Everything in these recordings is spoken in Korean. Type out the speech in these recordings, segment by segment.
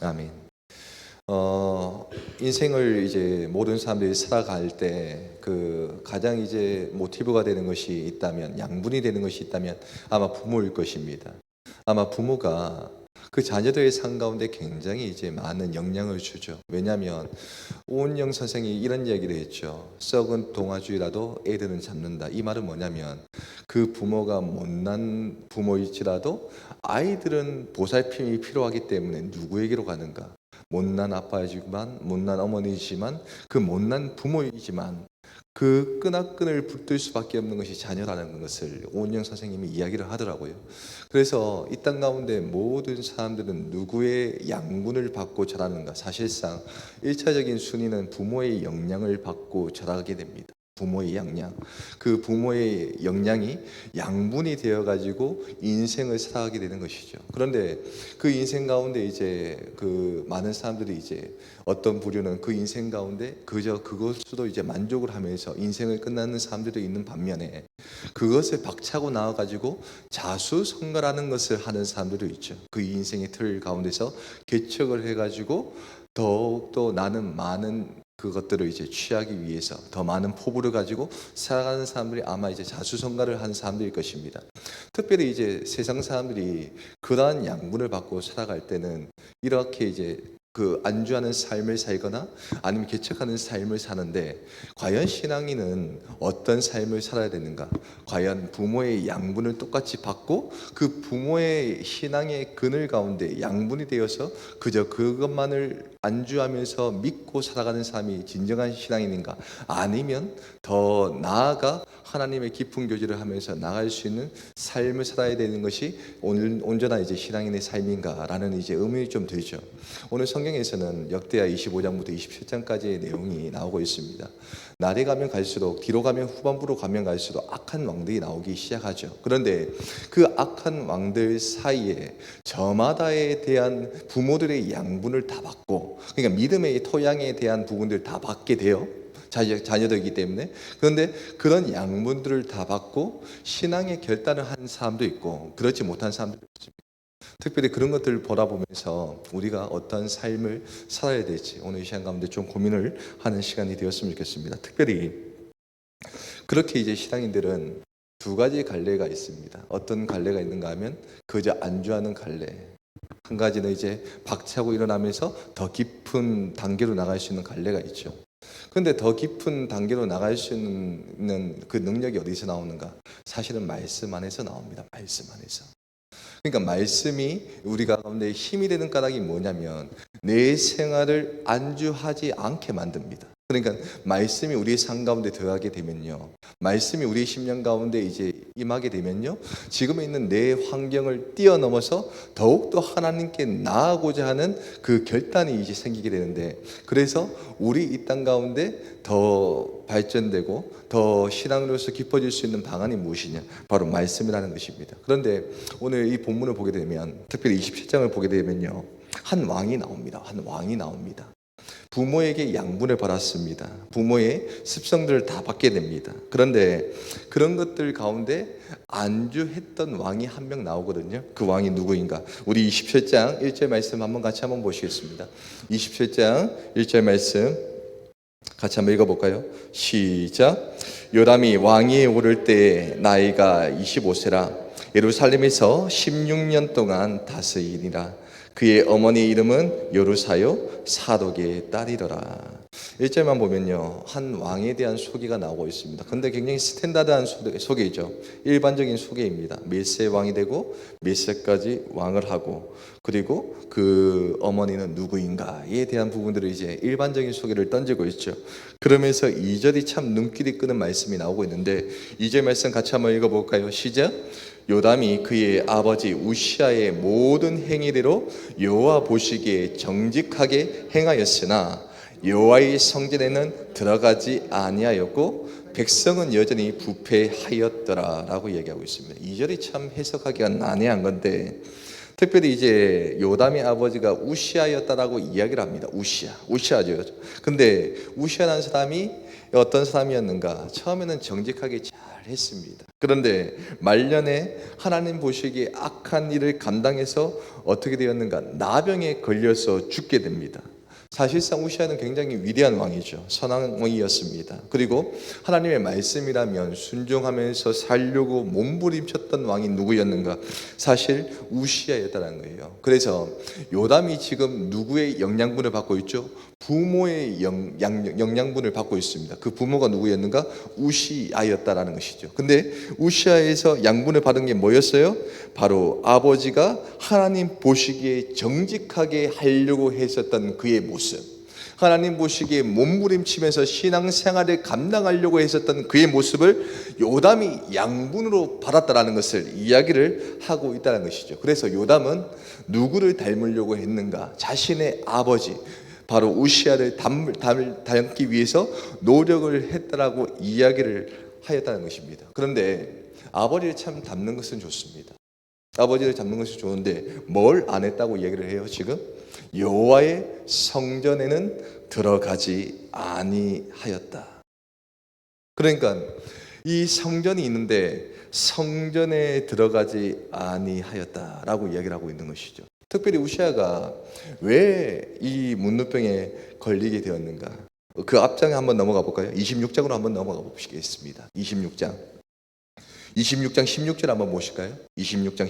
아멘. 인생을 이제 모든 사람들이 살아갈 때 그 가장 이제 모티브가 되는 것이 있다면, 양분이 되는 것이 있다면 아마 부모일 것입니다. 아마 부모가 그 자녀들의 삶 가운데 굉장히 이제 많은 영향을 주죠. 왜냐하면 오은영 선생이 이런 얘기를 했죠. 썩은 동아주의라도 애들은 잡는다. 이 말은 뭐냐면 그 부모가 못난 부모일지라도 아이들은 보살핌이 필요하기 때문에 누구에게로 가는가? 못난 아빠이지만, 못난 어머니이지만, 그 못난 부모이지만 그 끈악끈을 붙들 수밖에 없는 것이 자녀라는 것을 오은영 선생님이 이야기를 하더라고요. 그래서 이 땅 가운데 모든 사람들은 누구의 양분을 받고 자라는가? 사실상 1차적인 순위는 부모의 영향을 받고 자라게 됩니다. 부모의 영향, 그 부모의 영향이 양분이 되어 가지고 인생을 살아가게 되는 것이죠. 그런데 그 인생 가운데 이제 그 많은 사람들이 이제 어떤 부류는 그 인생 가운데 그저 그것으로 이제 만족을 하면서 인생을 끝나는 사람들도 있는 반면에 그것을 박차고 나와 가지고 자수성가라는 것을 하는 사람들도 있죠. 그 인생의 틀 가운데서 개척을 해 가지고 더욱더 나는 많은 그것들을 이제 취하기 위해서 더 많은 포부를 가지고 살아가는 사람들이 아마 이제 자수성가를 하는 사람들일 것입니다. 특별히 이제 세상 사람들이 그러한 양분을 받고 살아갈 때는 이렇게 이제 그 안주하는 삶을 살거나 아니면 개척하는 삶을 사는데, 과연 신앙인은 어떤 삶을 살아야 되는가? 과연 부모의 양분을 똑같이 받고 그 부모의 신앙의 그늘 가운데 양분이 되어서 그저 그것만을 안주하면서 믿고 살아가는 삶이 진정한 신앙인인가? 아니면 더 나아가 하나님의 깊은 교제를 하면서 나갈 수 있는 삶을 살아야 되는 것이 오늘 온전한 이제 신앙인의 삶인가라는 이제 의문이 좀 들죠. 오늘 성경에서는 역대하 25장부터 27장까지의 내용이 나오고 있습니다. 날이 가면 갈수록, 뒤로 가면 후반부로 가면 갈수록 악한 왕들이 나오기 시작하죠. 그런데 그 악한 왕들 사이에 저마다에 대한 부모들의 양분을 다 받고, 그러니까 믿음의 토양에 대한 부분들을 다 받게 돼요. 자녀들이기 때문에. 그런데 그런 양분들을 다 받고 신앙의 결단을 한 사람도 있고 그렇지 못한 사람도 있습니다. 특별히 그런 것들을 보다 보면서 우리가 어떤 삶을 살아야 될지 오늘 이 시간 가운데 좀 고민을 하는 시간이 되었으면 좋겠습니다. 특별히 그렇게 이제 신앙인들은 두 가지 갈래가 있습니다. 어떤 갈래가 있는가 하면 그저 안주하는 갈래. 한 가지는 이제 박차고 일어나면서 더 깊은 단계로 나갈 수 있는 갈래가 있죠. 그런데 더 깊은 단계로 나갈 수 있는 그 능력이 어디서 나오는가? 사실은 말씀 안에서 나옵니다. 말씀 안에서. 그러니까 말씀이 우리가 가운데 힘이 되는 까닭이 뭐냐면 내 생활을 안주하지 않게 만듭니다. 그러니까 말씀이 우리의 삶 가운데 들어가게 되면요, 말씀이 우리의 심령 가운데 이제 임하게 되면요, 지금 있는 내 환경을 뛰어넘어서 더욱더 하나님께 나아가고자 하는 그 결단이 이제 생기게 되는데, 그래서 우리 이 땅 가운데 더 발전되고 더 신앙으로서 깊어질 수 있는 방안이 무엇이냐? 바로 말씀이라는 것입니다. 그런데 오늘 이 본문을 보게 되면, 특별히 27장을 보게 되면요, 한 왕이 나옵니다. 한 왕이 나옵니다. 부모에게 양분을 받았습니다. 부모의 습성들을 다 받게 됩니다. 그런데 그런 것들 가운데 안주했던 왕이 한 명 나오거든요. 그 왕이 누구인가? 우리 27장 1절 말씀 같이 한번 보시겠습니다. 27장 1절 말씀 같이 한번 읽어볼까요? 시작. 요람이 왕위에 오를 때 나이가 25세라 예루살렘에서 16년 동안 다스리니라. 그의 어머니 이름은 요르사요 사독의 딸이더라. 1절만 보면요, 한 왕에 대한 소개가 나오고 있습니다. 그런데 굉장히 스탠다드한 소개이죠. 일반적인 소개입니다. 몇 세 왕이 되고 몇 세까지 왕을 하고, 그리고 그 어머니는 누구인가에 대한 부분들을 이제 일반적인 소개를 던지고 있죠. 그러면서 2절이 참 눈길이 끄는 말씀이 나오고 있는데, 2절 말씀 같이 한번 읽어볼까요? 시작. 요담이 그의 아버지 우시아의 모든 행위대로 여호와 보시기에 정직하게 행하였으나 여호와의 성전에는 들어가지 아니하였고 백성은 여전히 부패하였더라라고 얘기하고 있습니다. 2절이 참 해석하기가 난해한 건데, 특별히 이제 요담의 아버지가 우시아였다라고 이야기를 합니다. 우시아죠. 근데 우시아라는 사람이 어떤 사람이었는가? 처음에는 정직하게 잘 했습니다. 그런데 말년에 하나님 보시기에 악한 일을 감당해서 어떻게 되었는가? 나병에 걸려서 죽게 됩니다. 사실상 우시아는 굉장히 위대한 왕이죠. 선한 왕이었습니다. 그리고 하나님의 말씀이라면 순종하면서 살려고 몸부림쳤던 왕이 누구였는가? 사실 우시아였다는 거예요. 그래서 요담이 지금 누구의 영양분을 받고 있죠? 부모의 영양분을 받고 있습니다. 그 부모가 누구였는가? 우시아였다라는 것이죠. 근데 우시아에서 양분을 받은 게 뭐였어요? 바로 아버지가 하나님 보시기에 정직하게 하려고 했었던 그의 모습, 하나님 보시기에 몸부림치면서 신앙생활을 감당하려고 했었던 그의 모습을 요담이 양분으로 받았다라는 것을 이야기를 하고 있다는 것이죠. 그래서 요담은 누구를 닮으려고 했는가? 자신의 아버지 바로 우시아를 닮기 위해서 노력을 했다라고 이야기를 하였다는 것입니다. 그런데 아버지를 참 닮는 것은 좋습니다. 아버지를 닮는 것이 좋은데 뭘 안 했다고 이야기를 해요? 지금 여호와의 성전에는 들어가지 아니하였다. 그러니까 이 성전이 있는데 성전에 들어가지 아니하였다라고 이야기를 하고 있는 것이죠. 특별히 우시아가 왜 이 문둥병에 걸리게 되었는가? 그 앞장에 한번 넘어가 볼까요? 26장으로 한번 넘어가 보시겠습니다. 26장 16절 한번 보실까요? 26장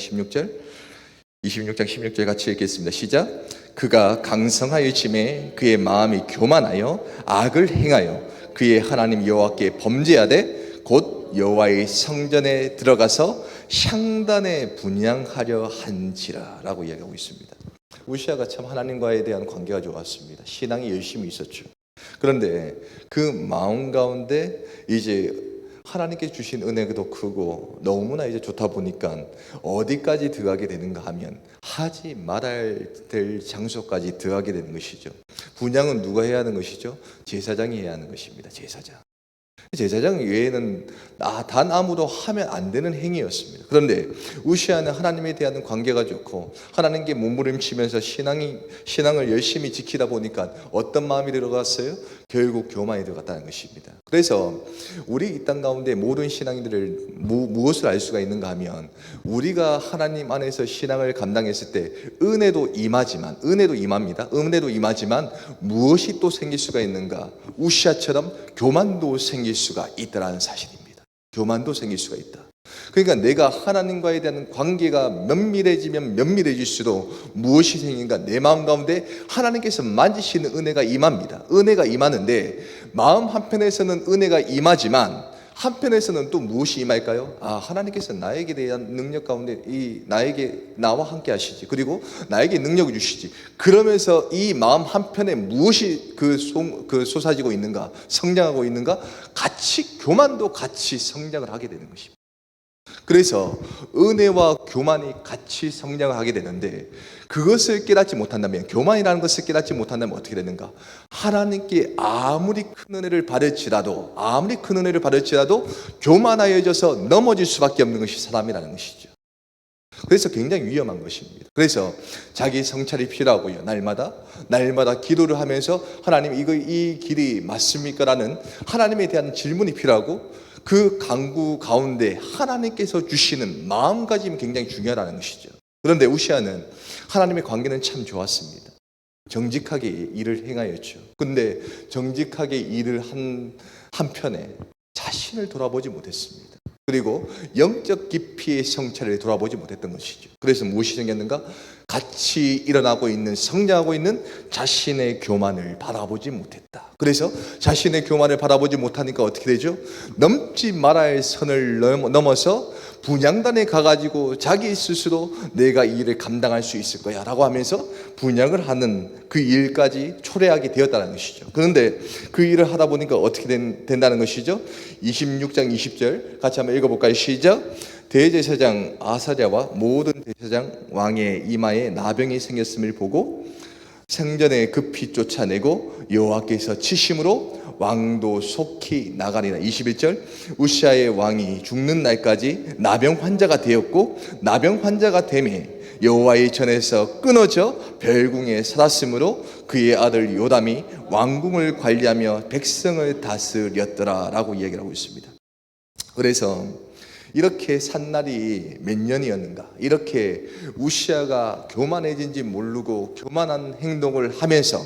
16절 같이 읽겠습니다. 시작. 그가 강성하여 짐에 그의 마음이 교만하여 악을 행하여 그의 하나님 여호와께 범죄하되 곧 여호와의 성전에 들어가서 향단에 분향하려 한지라 라고 이야기하고 있습니다. 우시아가 참 하나님과에 대한 관계가 좋았습니다. 신앙이 열심히 있었죠. 그런데 그 마음 가운데 이제 하나님께 주신 은혜도 크고 너무나 이제 좋다 보니까 어디까지 들어가게 되는가 하면 하지 말아야 될 장소까지 들어가게 되는 것이죠. 분향은 누가 해야 하는 것이죠? 제사장이 해야 하는 것입니다. 제사장 외에는 단 아무도 하면 안 되는 행위였습니다. 그런데 우시아는 하나님에 대한 관계가 좋고 하나님께 몸부림치면서 신앙을 열심히 지키다 보니까 어떤 마음이 들어갔어요? 결국 교만이 들어갔다는 것입니다. 그래서 우리 이 땅 가운데 모든 신앙인들을 무엇을 알 수가 있는가 하면 우리가 하나님 안에서 신앙을 감당했을 때 은혜도 임하지만 무엇이 또 생길 수가 있는가? 우시아처럼 교만도 생길 수가 있다는 사실입니다. 교만도 생길 수가 있다. 그러니까 내가 하나님과에 대한 관계가 면밀해지면 면밀해질수록 무엇이 생긴가? 내 마음 가운데 하나님께서 만지시는 은혜가 임합니다. 은혜가 임하는데 마음 한편에서는 은혜가 임하지만 한편에서는 또 무엇이 임할까요? 하나님께서 나에게 대한 능력 가운데 나와 함께 하시지. 그리고 나에게 능력을 주시지. 그러면서 이 마음 한편에 무엇이 솟아지고 있는가? 성장하고 있는가? 교만도 같이 성장을 하게 되는 것입니다. 그래서 은혜와 교만이 같이 성장하게 되는데 그것을 깨닫지 못한다면, 교만이라는 것을 깨닫지 못한다면 어떻게 되는가? 하나님께 아무리 큰 은혜를 받을지라도 교만하여져서 넘어질 수밖에 없는 것이 사람이라는 것이죠. 그래서 굉장히 위험한 것입니다. 그래서 자기 성찰이 필요하고요. 날마다 기도를 하면서 하나님 이 길이 맞습니까? 라는 하나님에 대한 질문이 필요하고 그 강구 가운데 하나님께서 주시는 마음가짐이 굉장히 중요하다는 것이죠. 그런데 우시아는 하나님의 관계는 참 좋았습니다. 정직하게 일을 행하였죠. 그런데 정직하게 일을 한 한편에 자신을 돌아보지 못했습니다. 그리고 영적 깊이의 성찰을 돌아보지 못했던 것이죠. 그래서 무엇이 생겼는가? 같이 일어나고 있는, 성장하고 있는 자신의 교만을 바라보지 못했다. 그래서 자신의 교만을 바라보지 못하니까 어떻게 되죠? 넘지 말아야 할 선을 넘어서 분향단에 가가지고 자기 스스로 내가 이 일을 감당할 수 있을 거야 라고 하면서 분향을 하는 그 일까지 초래하게 되었다는 것이죠. 그런데 그 일을 하다 보니까 어떻게 된다는 것이죠? 26장 20절 같이 한번 읽어볼까요? 시작. 대제사장 아사랴와 모든 대제사장 왕의 이마에 나병이 생겼음을 보고 생전에 급히 쫓아내고 여호와께서 치심으로 왕도 속히 나가리라. 21절. 우시아의 왕이 죽는 날까지 나병 환자가 되었고 나병 환자가 되매 여호와의 전에서 끊어져 별궁에 살았으므로 그의 아들 요담이 왕궁을 관리하며 백성을 다스렸더라 라고 이야기를 하고 있습니다. 그래서 이렇게 산 날이 몇 년이었는가? 이렇게 우시아가 교만해진지 모르고 교만한 행동을 하면서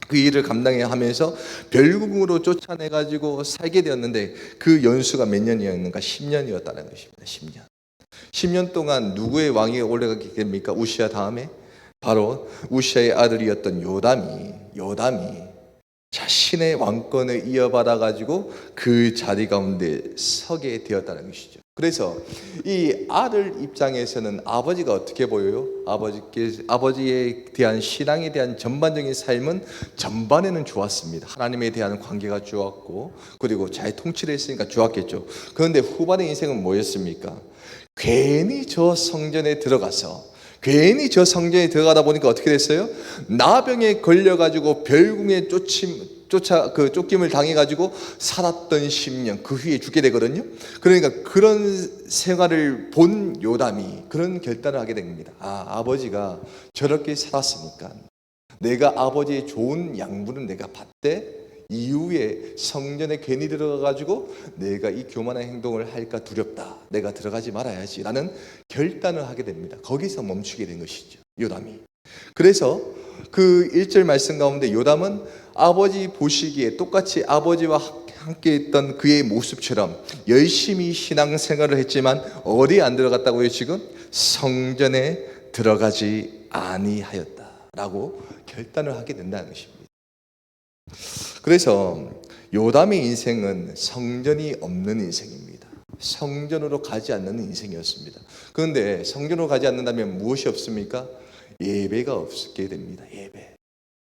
그 일을 감당해야 하면서 별국으로 쫓아내가지고 살게 되었는데 그 연수가 몇 년이었는가? 10년이었다는 것입니다. 10년. 10년 동안 누구의 왕위에 올라가게 됩니까? 우시아 다음에 바로 우시아의 아들이었던 요담이 자신의 왕권을 이어받아 가지고 그 자리 가운데 서게 되었다는 것이죠. 그래서 이 아들 입장에서는 아버지가 어떻게 보여요? 아버지에 대한 신앙에 대한 전반적인 삶은 전반에는 좋았습니다. 하나님에 대한 관계가 좋았고 그리고 잘 통치를 했으니까 좋았겠죠. 그런데 후반의 인생은 뭐였습니까? 괜히 저 성전에 들어가다 보니까 어떻게 됐어요? 나병에 걸려가지고 별궁에 쫓김을 당해가지고 살았던 10년, 그 후에 죽게 되거든요. 그러니까 그런 생활을 본 요담이 그런 결단을 하게 됩니다. 아버지가 저렇게 살았으니까 내가 아버지의 좋은 양분은 내가 받되 이후에 성전에 괜히 들어가가지고 내가 이 교만한 행동을 할까 두렵다. 내가 들어가지 말아야지 라는 결단을 하게 됩니다. 거기서 멈추게 된 것이죠, 요담이. 그래서 그 1절 말씀 가운데 요담은 아버지 보시기에 똑같이 아버지와 함께 있던 그의 모습처럼 열심히 신앙생활을 했지만 어디에 안 들어갔다고요? 지금 성전에 들어가지 아니하였다라고 결단을 하게 된다는 것입니다. 그래서 요담의 인생은 성전이 없는 인생입니다. 성전으로 가지 않는 인생이었습니다. 그런데 성전으로 가지 않는다면 무엇이 없습니까? 예배가 없게 됩니다. 예배.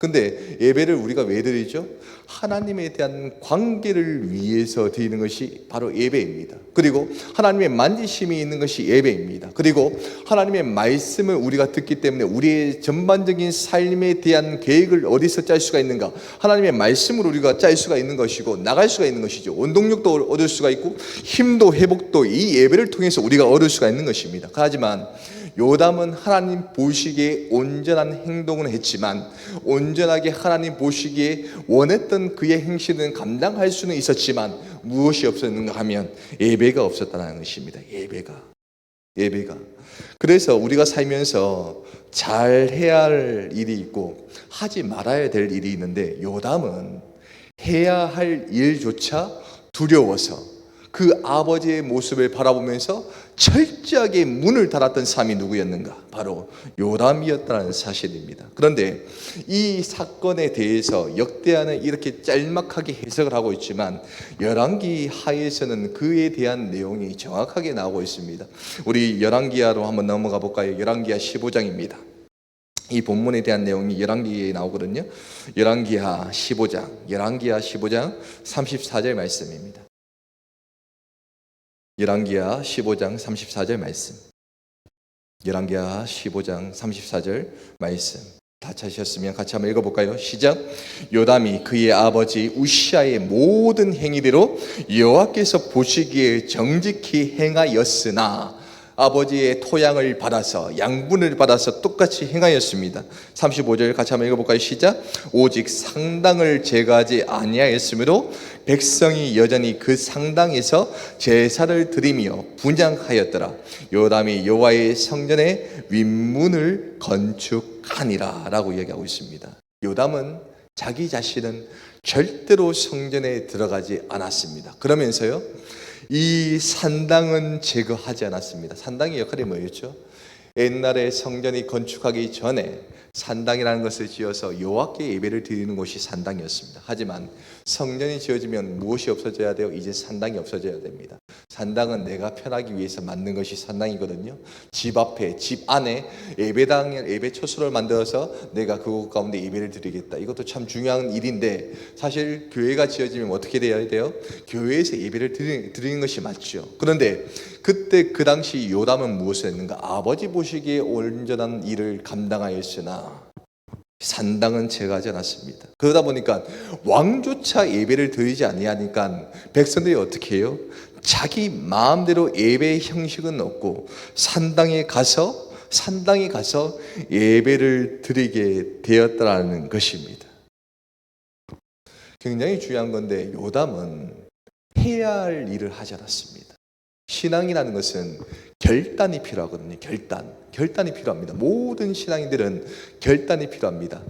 근데 예배를 우리가 왜 드리죠? 하나님에 대한 관계를 위해서 드리는 것이 바로 예배입니다. 그리고 하나님의 만지심이 있는 것이 예배입니다. 그리고 하나님의 말씀을 우리가 듣기 때문에 우리의 전반적인 삶에 대한 계획을 어디서 짤 수가 있는가? 하나님의 말씀으로 우리가 짤 수가 있는 것이고 나갈 수가 있는 것이죠. 원동력도 얻을 수가 있고 힘도 회복도 이 예배를 통해서 우리가 얻을 수가 있는 것입니다. 하지만 요담은 하나님 보시기에 온전한 행동은 했지만 온전하게 하나님 보시기에 원했던 그의 행실은 감당할 수는 있었지만 무엇이 없었는가 하면 예배가 없었다는 것입니다. 예배가. 그래서 우리가 살면서 잘 해야 할 일이 있고 하지 말아야 될 일이 있는데 요담은 해야 할 일조차 두려워서 그 아버지의 모습을 바라보면서 철저하게 문을 닫았던 사람이 누구였는가? 바로 요담이었다는 사실입니다. 그런데 이 사건에 대해서 역대하는 이렇게 짤막하게 해석을 하고 있지만 열왕기 하에서는 그에 대한 내용이 정확하게 나오고 있습니다. 우리 열왕기하로 한번 넘어가 볼까요? 열왕기하 15장입니다. 이 본문에 대한 내용이 열왕기에 나오거든요. 열왕기하 15장 34절 말씀입니다. 열왕기하 15장 34절 말씀. 열왕기하 15장 34절 말씀. 다 찾으셨으면 같이 한번 읽어볼까요? 시작. 요담이 그의 아버지 우시아의 모든 행위대로 여호와께서 보시기에 정직히 행하였으나 아버지의 토양을 받아서 양분을 받아서 똑같이 행하였습니다. 35절 같이 한번 읽어볼까요? 시작. 오직 상당을 제거하지 아니하였으므로 백성이 여전히 그 상당에서 제사를 드리며 분향하였더라. 요담이 여호와의 성전의 윗문을 건축하니라 라고 이야기하고 있습니다. 요담은 자기 자신은 절대로 성전에 들어가지 않았습니다. 그러면서요 이 산당은 제거하지 않았습니다. 산당의 역할이 뭐였죠? 옛날에 성전이 건축하기 전에 산당이라는 것을 지어서 여호와께 예배를 드리는 곳이 산당이었습니다. 하지만 성전이 지어지면 무엇이 없어져야 돼요? 이제 산당이 없어져야 됩니다. 산당은 내가 편하기 위해서 만든 것이 산당이거든요. 집 앞에, 집 안에 예배 처소를 만들어서 내가 그곳 가운데 예배를 드리겠다. 이것도 참 중요한 일인데 사실 교회가 지어지면 어떻게 돼야 돼요? 교회에서 예배를 드리는 것이 맞죠. 그런데 그때 그 당시 요담은 무엇을 했는가? 아버지 보시기에 온전한 일을 감당하였으나 산당은 제거하지 않았습니다. 그러다 보니까 왕조차 예배를 드리지 아니하니까 백성들이 어떻게 해요? 자기 마음대로 예배의 형식은 없고 산당에 가서 예배를 드리게 되었다라는 것입니다. 굉장히 중요한 건데 요담은 해야 할 일을 하지 않았습니다. 신앙이라는 것은 결단이 필요하거든요. 결단이 필요합니다. 모든 신앙인들은 결단이 필요합니다.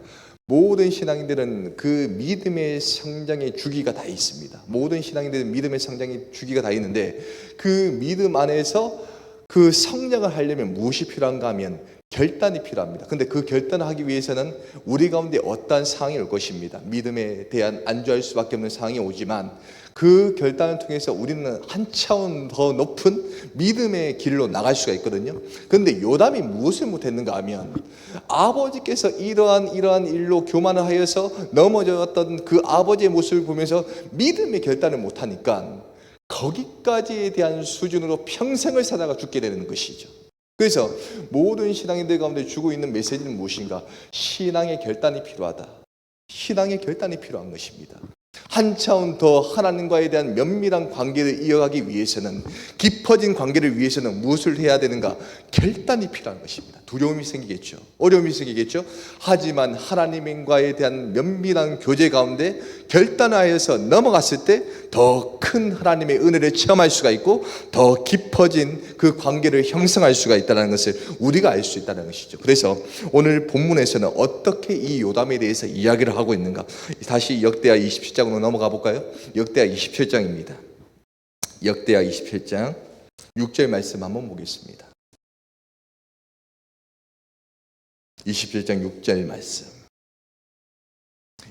모든 신앙인들은 그 믿음의 성장의 주기가 다 있습니다. 모든 신앙인들은 믿음의 성장의 주기가 다 있는데, 그 믿음 안에서 그 성장을 하려면 무엇이 필요한가 하면 결단이 필요합니다. 근데 그 결단을 하기 위해서는 우리 가운데 어떠한 상황이 올 것입니다. 믿음에 대한 안주할 수밖에 없는 상황이 오지만, 그 결단을 통해서 우리는 한 차원 더 높은 믿음의 길로 나갈 수가 있거든요. 그런데 요담이 무엇을 못했는가 하면, 아버지께서 이러한 일로 교만을 하여서 넘어졌던 그 아버지의 모습을 보면서 믿음의 결단을 못하니까 거기까지에 대한 수준으로 평생을 살다가 죽게 되는 것이죠. 그래서 모든 신앙인들 가운데 주고 있는 메시지는 무엇인가? 신앙의 결단이 필요하다. 신앙의 결단이 필요한 것입니다. 한 차원 더 하나님과에 대한 면밀한 관계를 이어가기 위해서는, 깊어진 관계를 위해서는 무엇을 해야 되는가? 결단이 필요한 것입니다. 두려움이 생기겠죠. 어려움이 생기겠죠. 하지만 하나님과에 대한 면밀한 교제 가운데 결단하여서 넘어갔을 때 더 큰 하나님의 은혜를 체험할 수가 있고, 더 깊어진 그 관계를 형성할 수가 있다는 것을 우리가 알 수 있다는 것이죠. 그래서 오늘 본문에서는 어떻게 이 요담에 대해서 이야기를 하고 있는가? 다시 역대하 27장으로 넘어가 볼까요? 역대하 27장입니다. 역대하 27장 6절 말씀 한번 보겠습니다. 27장 6절 말씀.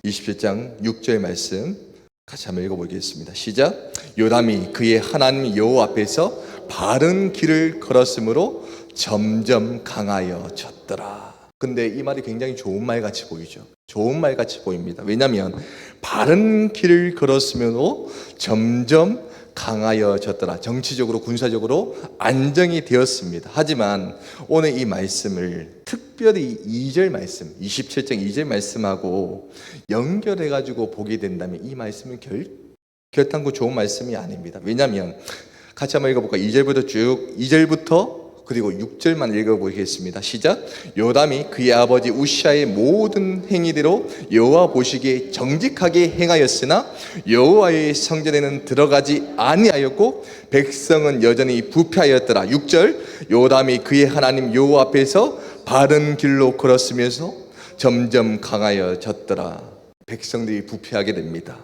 27장 6절 말씀 같이 한번 읽어보겠습니다. 시작. 요담이 그의 하나님 여호와 앞에서 바른 길을 걸었으므로 점점 강하여졌더라. 근데 이 말이 굉장히 좋은 말 같이 보이죠. 좋은 말 같이 보입니다. 왜냐하면 바른 길을 걸었으므로 점점 강하여졌더라. 정치적으로, 군사적으로 안정이 되었습니다. 하지만 오늘 이 말씀을 특별히 2절 말씀, 27장 2절 말씀하고 연결해가지고 보게 된다면 이 말씀은 결단코 좋은 말씀이 아닙니다. 왜냐하면 같이 한번 읽어볼까요? 2절부터 그리고 6절만 읽어보겠습니다. 시작. 요담이 그의 아버지 우시아의 모든 행위대로 여호와 보시기에 정직하게 행하였으나 여호와의 성전에는 들어가지 아니하였고 백성은 여전히 부패하였더라. 6절. 요담이 그의 하나님 여호와 앞에서 바른 길로 걸었으면서 점점 강하여졌더라. 백성들이 부패하게 됩니다.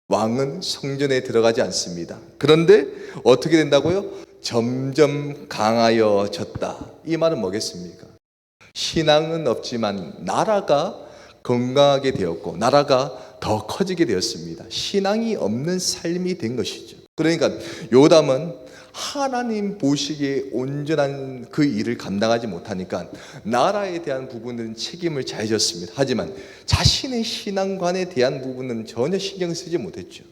왕은 성전에 들어가지 않습니다. 그런데 어떻게 된다고요? 점점 강하여졌다. 이 말은 뭐겠습니까? 신앙은 없지만 나라가 건강하게 되었고 나라가 더 커지게 되었습니다. 신앙이 없는 삶이 된 것이죠. 그러니까 요담은 하나님 보시기에 온전한 그 일을 감당하지 못하니까 나라에 대한 부분은 책임을 잘 졌습니다. 하지만 자신의 신앙관에 대한 부분은 전혀 신경 쓰지 못했죠.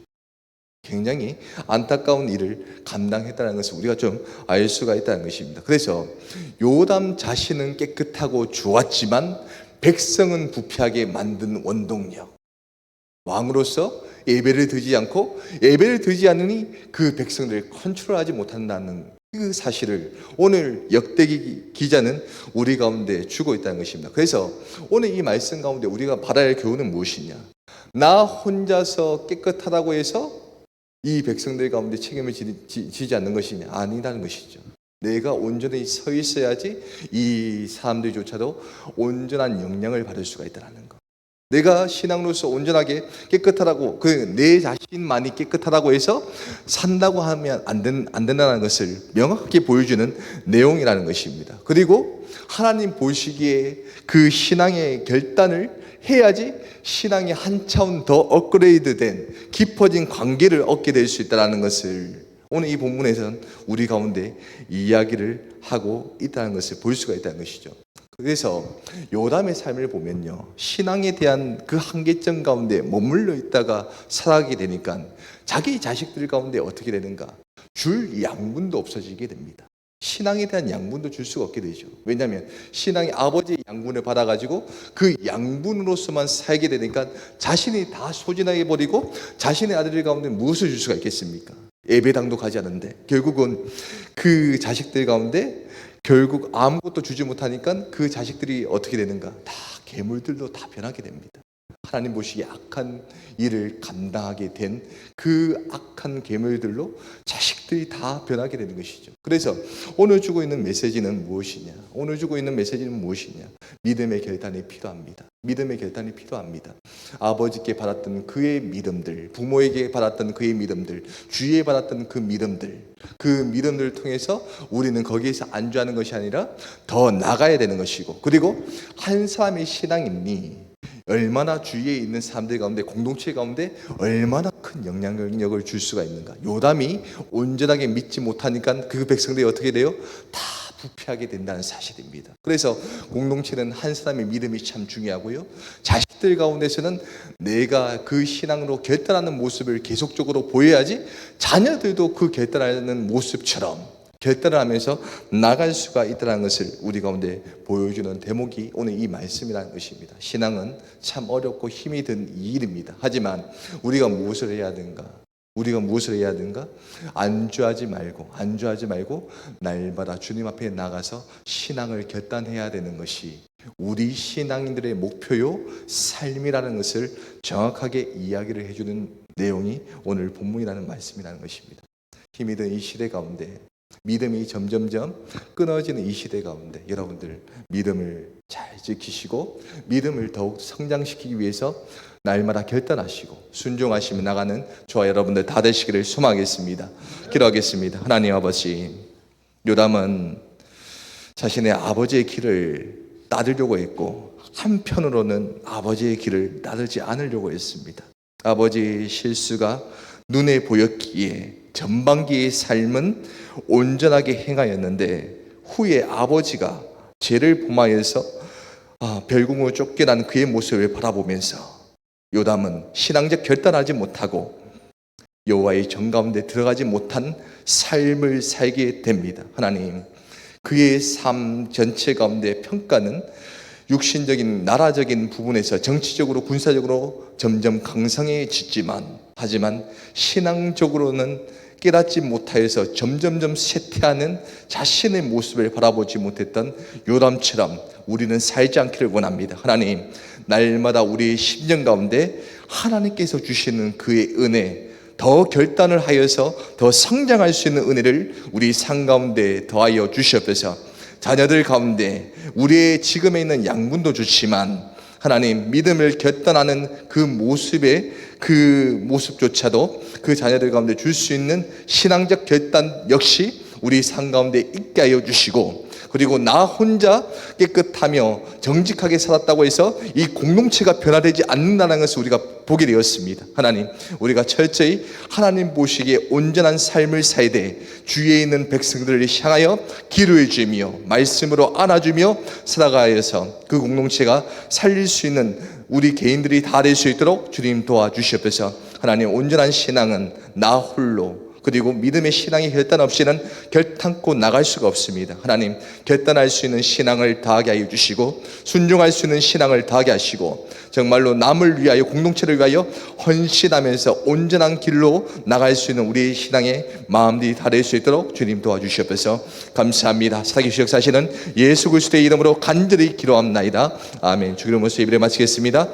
굉장히 안타까운 일을 감당했다는 것을 우리가 좀 알 수가 있다는 것입니다. 그래서 요담 자신은 깨끗하고 좋았지만 백성은 부패하게 만든 원동력, 왕으로서 예배를 드리지 않고 예배를 드리지 않으니 그 백성들을 컨트롤하지 못한다는 그 사실을 오늘 역대기 기자는 우리 가운데 주고 있다는 것입니다. 그래서 오늘 이 말씀 가운데 우리가 받아야 할 교훈은 무엇이냐? 나 혼자서 깨끗하다고 해서 이 백성들 가운데 책임을 지지 않는 것이냐? 아니라는 것이죠. 내가 온전히 서 있어야지 이 사람들조차도 온전한 영향을 받을 수가 있다는 것. 내가 신앙으로서 온전하게 깨끗하다고 내 자신만이 깨끗하다고 해서 산다고 하면 안 된다는 것을 명확하게 보여주는 내용이라는 것입니다. 그리고 하나님 보시기에 그 신앙의 결단을 해야지 신앙이 한 차원 더 업그레이드된 깊어진 관계를 얻게 될 수 있다는 것을 오늘 이 본문에서는 우리 가운데 이야기를 하고 있다는 것을 볼 수가 있다는 것이죠. 그래서 요담의 삶을 보면요, 신앙에 대한 그 한계점 가운데 머물러 있다가 살아가게 되니까 자기 자식들 가운데 어떻게 되는가? 줄 양분도 없어지게 됩니다. 신앙에 대한 양분도 줄 수가 없게 되죠. 왜냐하면 신앙이 아버지의 양분을 받아가지고 그 양분으로서만 살게 되니까 자신이 다 소진하게 버리고 자신의 아들들 가운데 무엇을 줄 수가 있겠습니까? 예배당도 가지 않는데 결국은 그 자식들 가운데 결국 아무것도 주지 못하니까 그 자식들이 어떻게 되는가? 다 괴물들로 다 변하게 됩니다. 하나님 보시기에 악한 일을 감당하게 된 그 악한 괴물들로 자식들이 다 변하게 되는 것이죠. 그래서 오늘 주고 있는 메시지는 무엇이냐? 오늘 주고 있는 메시지는 무엇이냐? 믿음의 결단이 필요합니다. 믿음의 결단이 필요합니다. 아버지께 받았던 그의 믿음들, 부모에게 받았던 그의 믿음들, 주위에 받았던 그 믿음들을 통해서 우리는 거기에서 안주하는 것이 아니라 더 나가야 되는 것이고, 그리고 한 사람의 신앙인이 얼마나 주위에 있는 사람들 가운데, 공동체 가운데 얼마나 큰 영향력을 줄 수가 있는가. 요담이 온전하게 믿지 못하니까 그 백성들이 어떻게 돼요? 다 부패하게 된다는 사실입니다. 그래서 공동체는 한 사람의 믿음이 참 중요하고요, 자식들 가운데서는 내가 그 신앙으로 결단하는 모습을 계속적으로 보여야지 자녀들도 그 결단하는 모습처럼 결단을 하면서 나갈 수가 있다는 것을 우리 가운데 보여주는 대목이 오늘 이 말씀이라는 것입니다. 신앙은 참 어렵고 힘이 든 일입니다. 하지만 우리가 무엇을 해야 하는가? 안주하지 말고 날마다 주님 앞에 나가서 신앙을 결단해야 되는 것이 우리 신앙인들의 목표요 삶이라는 것을 정확하게 이야기를 해주는 내용이 오늘 본문이라는 말씀이라는 것입니다. 힘이 든 이 시대 가운데, 믿음이 점점점 끊어지는 이 시대 가운데 여러분들 믿음을 잘 지키시고 믿음을 더욱 성장시키기 위해서 날마다 결단하시고 순종하시며 나가는 저와 여러분들 다 되시기를 소망하겠습니다. 기도하겠습니다. 하나님 아버지, 요담은 자신의 아버지의 길을 따르려고 했고 한편으로는 아버지의 길을 따르지 않으려고 했습니다. 아버지의 실수가 눈에 보였기에 전반기의 삶은 온전하게 행하였는데 후에 아버지가 죄를 범하여서 별궁으로 쫓겨난 그의 모습을 바라보면서 요담은 신앙적 결단하지 못하고 여호와의 정 가운데 들어가지 못한 삶을 살게 됩니다. 하나님, 그의 삶 전체 가운데 평가는 육신적인 나라적인 부분에서 정치적으로 군사적으로 점점 강성해지지만, 하지만 신앙적으로는 깨닫지 못하여서 점점점 쇠퇴하는 자신의 모습을 바라보지 못했던 요담처럼 우리는 살지 않기를 원합니다. 하나님, 날마다 우리의 심령 가운데 하나님께서 주시는 그의 은혜, 더 결단을 하여서 더 성장할 수 있는 은혜를 우리 삶 가운데 더하여 주시옵소서. 자녀들 가운데 우리의 지금에 있는 양분도 좋지만 하나님, 믿음을 결단하는 그 모습조차도 그 자녀들 가운데 줄 수 있는 신앙적 결단 역시 우리 삶 가운데 있게 하여 주시고, 그리고 나 혼자 깨끗하며 정직하게 살았다고 해서 이 공동체가 변화되지 않는다는 것을 우리가 보게 되었습니다. 하나님, 우리가 철저히 하나님 보시기에 온전한 삶을 살되 주위에 있는 백성들을 향하여 기도해 주며 말씀으로 안아주며 살아가서 그 공동체가 살릴 수 있는 우리 개인들이 다 될 수 있도록 주님 도와주시옵소서. 하나님, 온전한 신앙은 나 홀로, 그리고 믿음의 신앙의 결단 없이는 결단코 나갈 수가 없습니다. 하나님, 결단할 수 있는 신앙을 다하게 하여 주시고 순종할 수 있는 신앙을 다하게 하시고 정말로 남을 위하여, 공동체를 위하여 헌신하면서 온전한 길로 나갈 수 있는 우리의 신앙의 마음들이 다 될 수 있도록 주님 도와주시옵소서. 감사합니다. 살아계시고 역사하시는 예수 그리스도의 이름으로 간절히 기도합나이다. 아멘. 주기도문서 예배를 마치겠습니다.